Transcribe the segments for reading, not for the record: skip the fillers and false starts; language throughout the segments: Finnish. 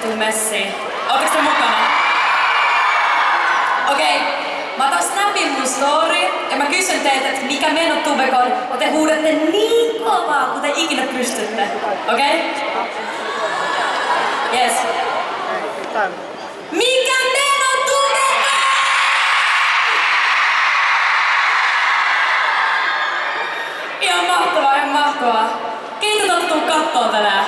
tuu messiin. Ootteko te mukana? Okei, mä otan snapin mun story ja mä kysyn teiltä, että mikä meno Tubekon, ja te huudatte niin kovaa, kun te ikinä pystytte. Okei? Yes. Mikä meno Tubekon? Ihan mahtavaa, ihan mahtavaa. Keitä te tuu kattoo tänään?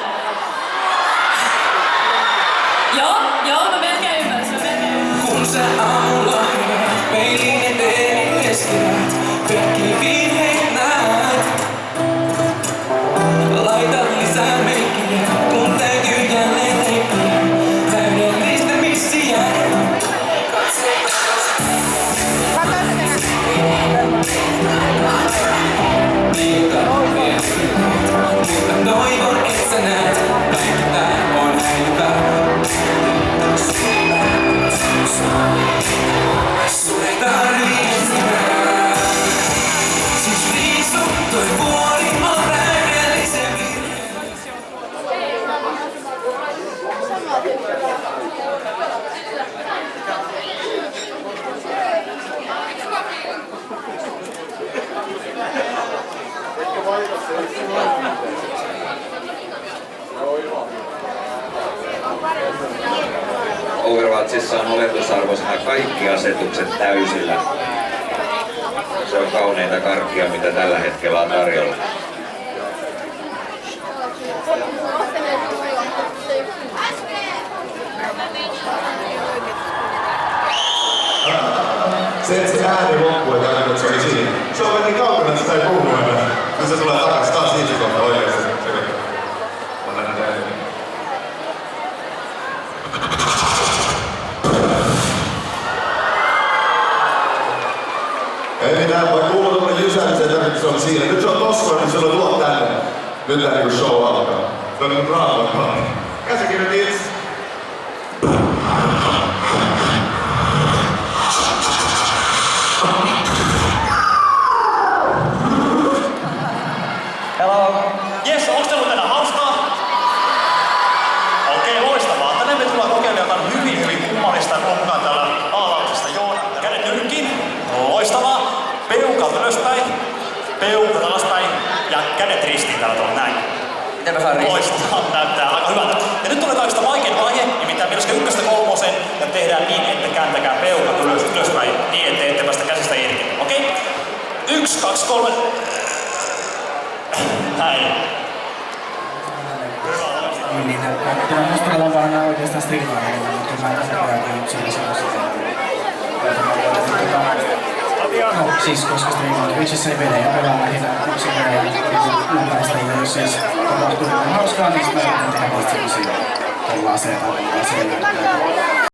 Joo, mä melkein ymmärsin. Kun sä aamulla peilin eteen keskivät, kaikki virheet näet. Laita lisää meikkiä, kun täytyy jälleen teippiä. Täydellistä missiä. Mutta toivon, et sä näet, kaikki tää on häilyvää. Sun ei tarvii sitä. Siis viisu, toi vuori on täydellisen virhe. Overwatchissa on oletusarvoisena kaikki asetukset täysillä. Se on kauneinta karkkia, mitä tällä hetkellä on tarjolla. Se, että se ääni loppui ja tarkoittaa, että se oli siinä. Se on niin kaukana, että sitä ei puhu enää. Kun se tulee takaisin taas siinä kohtaa oikeasti. On nähdä täysin. Ei mitään, voi kuulla tuonne jysäämiseen tänne, se on siinä. Nyt se on tossa, niin se on tuo tänne. Nyt tää niinku show alkaa. Se on niinku draama. Käsikirjat itse. Hello. Jes, onks teillä tänään hauskaa? Okei, loistavaa. Tänään me tullaan kokeilemaan jotain hyvin kummallista rokkaa täällä A-lauksesta. Joo, kädet nyrkkiin. Loistavaa. Peukat ylöspäin. Peukat alaspäin. Ja kädet ristiin täällä tuolla näin. Miten mä saan ristiin? Loistavaa. Näyttää aika hyvältä. Ja nyt tulee kaikista vaikein vaihe, nimittäin mielessä 1-3 ja tehdään niin, että kääntäkää peukat ylöspäin niin, ettei ette päästä käsistä irti. Okei? 1, 2, 3. Näin. Niin, kyllä musta ollaan varmaan oikeastaan striimailla, mutta mä en tässä käynyt siinä sellaista. No, siis koska striimailla Twitchissä ei pelejä pelaa lähinnä yksin pelejä läpäistä, ja jos siis tapahtuu jotain hauskaa, niin sitten mä yritän tehdä vasta sellaisia tällaisia